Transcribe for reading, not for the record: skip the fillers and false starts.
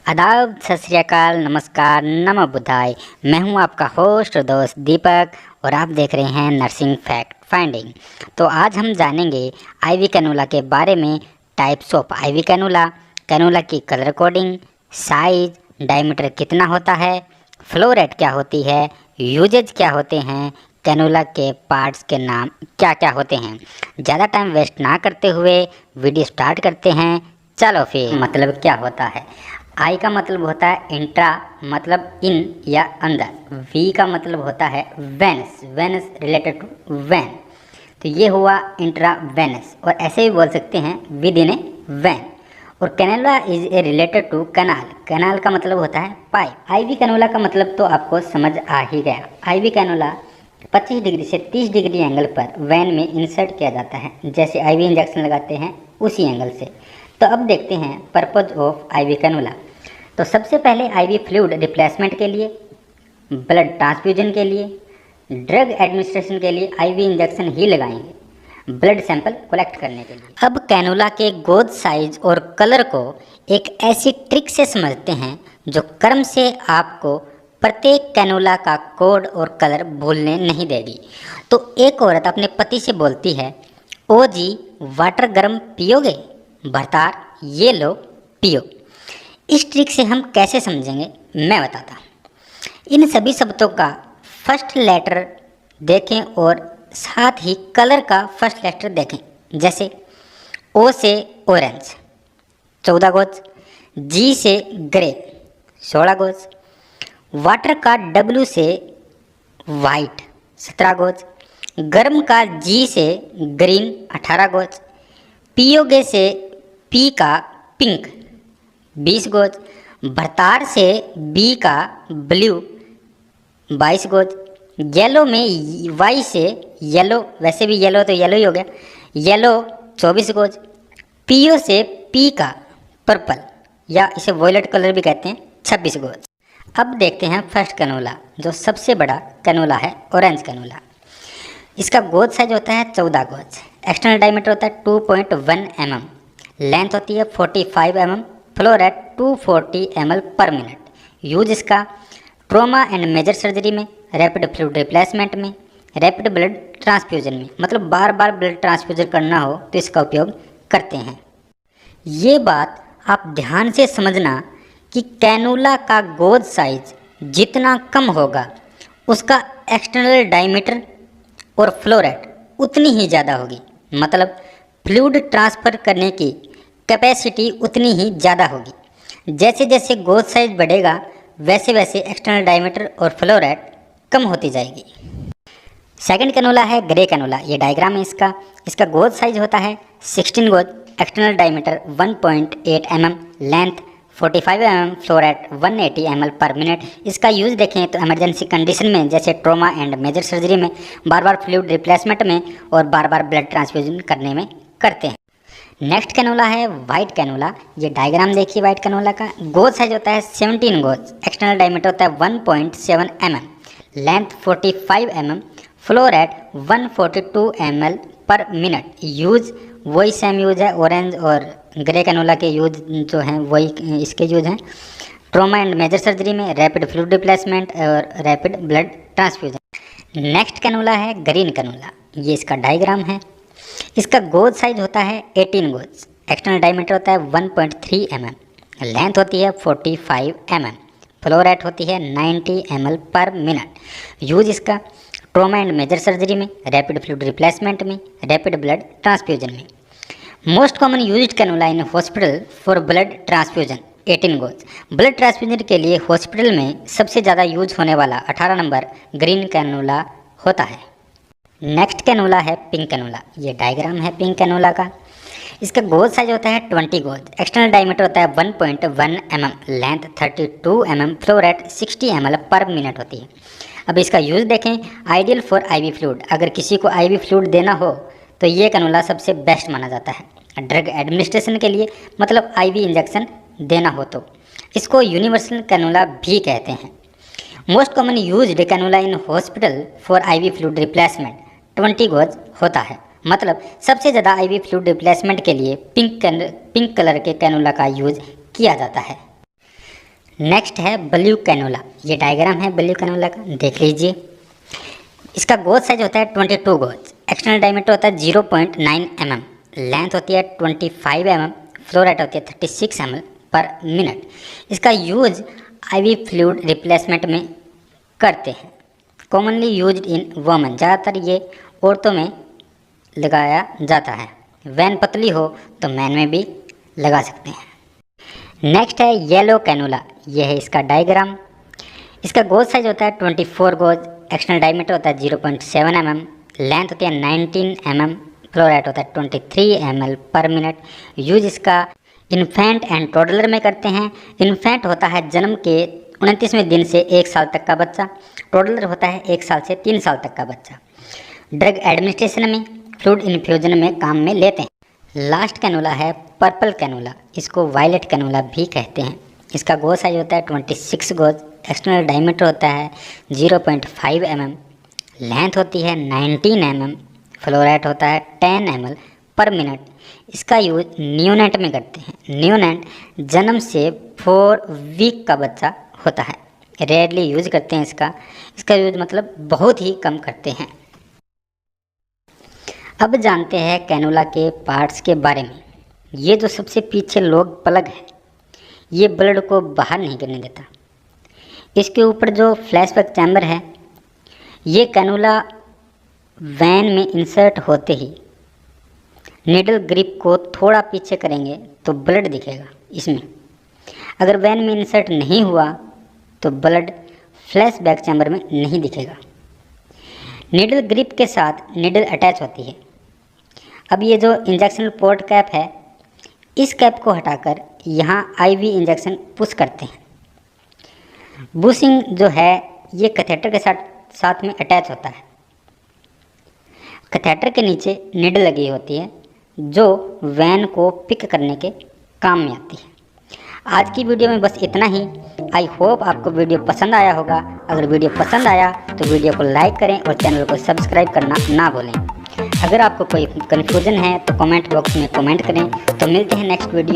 आदाब, सत श्री अकाल, नमस्कार, नमः बुद्धाय। मैं हूं आपका होस्ट और दोस्त दीपक और आप देख रहे हैं नर्सिंग फैक्ट फाइंडिंग। तो आज हम जानेंगे आईवी कैनुला के बारे में, types of IV cannula, cannula की कलर कोडिंग, साइज, डायमीटर कितना होता है, फ्लो रेट क्या होती है, यूजेज क्या होते हैं, कैनुला के पार्ट्स के नाम क्या क्या होते हैं। ज़्यादा टाइम वेस्ट ना करते हुए वीडियो स्टार्ट करते हैं। चलो फिर, मतलब क्या होता है। आई का मतलब होता है इंट्रा, मतलब इन या अंदर। वी का मतलब होता है venous, venous related to vein. तो ये हुआ इंट्रा वेनस, और ऐसे भी बोल सकते हैं विद इन ए वैन। और cannula is a related to canal, canal का मतलब होता है पाइप। आईवी कैनुला का मतलब तो आपको समझ आ ही गया। आईवी कैनुला 25 डिग्री से 30 डिग्री एंगल पर वैन में इंसर्ट किया जाता है, जैसे आईवी इंजेक्शन लगाते हैं उसी एंगल से। तो अब देखते हैं पर्पज ऑफ आईवी कैनुला। तो सबसे पहले आईवी फ्लूइड रिप्लेसमेंट के लिए, ब्लड ट्रांसफ्यूजन के लिए, ड्रग एडमिनिस्ट्रेशन के लिए आईवी इंजेक्शन ही लगाएंगे, ब्लड सैंपल कलेक्ट करने के लिए। अब कैनुला के गोद साइज और कलर को एक ऐसी ट्रिक से समझते हैं जो क्रम से आपको प्रत्येक कैनुला का कोड और कलर भूलने नहीं देगी। तो एक औरत अपने पति से बोलती है, ओ जी वाटर गर्म पियोगे? भरतार, ये लो पियो। इस ट्रिक से हम कैसे समझेंगे मैं बताता हूँ। इन सभी शब्दों का फर्स्ट लेटर देखें और साथ ही कलर का फर्स्ट लेटर देखें। जैसे ओ से ऑरेंज 14 गोज, जी से ग्रे 16 गोज, वाटर का डब्ल्यू से वाइट 17 गोज, गर्म का जी से ग्रीन 18 गोज, पियोगे से पी का पिंक 20 गोज, भरतार से बी का ब्लू 22 गोज, येलो में वाई से येलो, वैसे भी येलो तो येलो ही हो गया, येलो 24 गोज, पीओ से पी का पर्पल या इसे वॉयलेट कलर भी कहते हैं 26 गोज। अब देखते हैं फर्स्ट कैनुला, जो सबसे बड़ा कैनुला है, ऑरेंज कैनुला। इसका गोज साइज होता है 14 गोज, एक्सटर्नल डायमीटर होता है 2.1 mm, लेंथ होती है 45 mm, फ्लो रेट 240 ml पर मिनट। यूज इसका ट्रोमा एंड मेजर सर्जरी में, रैपिड फ्लूइड रिप्लेसमेंट में, रैपिड ब्लड ट्रांसफ्यूजन में, मतलब बार बार ब्लड ट्रांसफ्यूजन करना हो तो इसका उपयोग करते हैं। ये बात आप ध्यान से समझना कि कैनुला का गोज साइज जितना कम होगा उसका एक्सटर्नल डायमीटर और फ्लो रेट उतनी ही ज़्यादा होगी, मतलब फ्लूइड ट्रांसफ़र करने की कैपेसिटी उतनी ही ज़्यादा होगी। जैसे जैसे गोज साइज बढ़ेगा वैसे वैसे एक्सटर्नल डायमीटर और फ्लो रेट कम होती जाएगी। सेकंड कैनुला है ग्रे कैनुला। ये डायग्राम है इसका। इसका गोज साइज होता है 16 goes, external diameter 1.8 mm, length 45 mm, flow rate 180 ml पर मिनट। इसका यूज़ देखें तो इमरजेंसी कंडीशन में, जैसे ट्रोमा एंड मेजर सर्जरी में, बार बार फ्लूइड रिप्लेसमेंट में और बार बार ब्लड ट्रांसफ्यूजन करने में करते हैं। नेक्स्ट कैनुला है वाइट कैनुला। ये डायग्राम देखिए वाइट कैनुला का। गोज साइज होता है 17 गोज, एक्सटर्नल डायमीटर होता है 1.7 mm, length 45 mm, flow rate 142 ml पर मिनट। यूज वही सेम यूज है, ऑरेंज और ग्रे कैनुला के यूज जो हैं वही इसके यूज हैं। ट्रोमा एंड मेजर सर्जरी में, रैपिड फ्लूइड रिप्लेसमेंट और rapid blood transfusion. Next cannula है ग्रीन कैनुला। ये इसका डायग्राम है। इसका गोज साइज होता है 18 गोज, एक्सटर्नल डायमीटर होता है 1.3 mm, लेंथ होती है 45 mm, फ्लो रेट होती है 90 ml पर मिनट। यूज इसका ट्रोमा एंड मेजर सर्जरी में, रैपिड फ्लूइड रिप्लेसमेंट में, रैपिड ब्लड ट्रांसफ्यूजन में। Most common used cannula in hospital for blood transfusion 18 goes. Blood transfusion के लिए हॉस्पिटल में सबसे ज़्यादा यूज होने वाला 18 नंबर ग्रीन कैनुला होता है। नेक्स्ट कैनुला है पिंक कैनुला। ये डायग्राम है पिंक कैनुला का। इसका गोज साइज होता है 20 गोज, एक्सटर्नल डायमीटर होता है 1.1 mm, length 32 mm, flow rate 60 ml पर मिनट होती है। अब इसका यूज़ देखें, आइडियल फॉर आईवी फ्लूइड। अगर किसी को आईवी फ्लूइड देना हो तो ये कैनुला सबसे बेस्ट माना जाता है। ड्रग एडमिनिस्ट्रेशन के लिए, मतलब आईवी इंजेक्शन देना हो तो इसको यूनिवर्सल कैनुला भी कहते हैं। Most common used cannula in hospital for IV fluid replacement 20 goes होता है, मतलब सबसे ज़्यादा आईवी फ्लूइड रिप्लेसमेंट के लिए पिंक कलर के कैनुला का यूज किया जाता है। नेक्स्ट है ब्लू कैनोला। ये डायग्राम है ब्लू कैनोला का, देख लीजिए। इसका गोज साइज होता है 22 गोज, एक्सटर्नल डायमीटर होता है 0.9 mm, लेंथ होती है 25 mm, फ्लो रेट होती है 36 ml पर मिनट। इसका यूज आईवी फ्लूइड रिप्लेसमेंट में करते हैं। कॉमनली यूज्ड इन वुमेन, ज़्यादातर ये औरतों में लगाया जाता है। वैन पतली हो तो मैन में भी लगा सकते हैं। नेक्स्ट है येलो कैनोला। यह है इसका डायग्राम। इसका गोज साइज होता है 24 गोज, एक्सटर्नल डायमीटर होता है 0.7 mm, लेंथ होती है 19 mm, फ्लो रेट होता है 23 ml पर मिनट। यूज इसका इन्फेंट एंड टोडलर में करते हैं। इन्फेंट होता है जन्म के 29वें दिन से 1 साल तक का बच्चा, टोडलर होता है 1 साल से 3 साल तक का बच्चा। ड्रग एडमिनिस्ट्रेशन में, फ्लूइड इन्फ्यूजन में काम में लेते हैं। लास्ट कैनोला है पर्पल कैनोला, इसको वायलेट कैनोला भी कहते हैं। इसका गोज साइज होता है 26 गोज, एक्सटर्नल डायमीटर होता है 0.5 mm, लेंथ होती है 19 mm, फ्लो रेट होता है 10 ml पर मिनट। इसका यूज न्यूनेट में करते हैं। न्यूनेट जन्म से 4 वीक का बच्चा होता है। रेयरली यूज करते हैं इसका यूज मतलब बहुत ही कम करते हैं। अब जानते हैं कैनोला के पार्ट्स के बारे में। ये जो सबसे पीछे लोग प्लग है, ये ब्लड को बाहर नहीं करने देता। इसके ऊपर जो फ्लैशबैक चैम्बर है, ये कैनोला वैन में इंसर्ट होते ही निडल ग्रिप को थोड़ा पीछे करेंगे तो ब्लड दिखेगा इसमें। अगर वैन में इंसर्ट नहीं हुआ तो ब्लड फ्लैशबैक चैम्बर में नहीं दिखेगा। निडल ग्रिप के साथ निडल अटैच होती है। अब ये जो इंजेक्शन पोर्ट कैप है, इस कैप को हटाकर यहाँ आईवी इंजेक्शन पुश करते हैं। बुशिंग जो है ये कैथेटर के साथ में अटैच होता है। कैथेटर के नीचे निडल लगी होती है जो वैन को पिक करने के काम में आती है। आज की वीडियो में बस इतना ही। आई होप आपको वीडियो पसंद आया होगा। अगर वीडियो पसंद आया तो वीडियो को लाइक करें और चैनल को सब्सक्राइब करना ना भूलें। अगर आपको कोई कन्फ्यूजन है तो कमेंट बॉक्स में कमेंट करें। तो मिलते हैं नेक्स्ट वीडियो।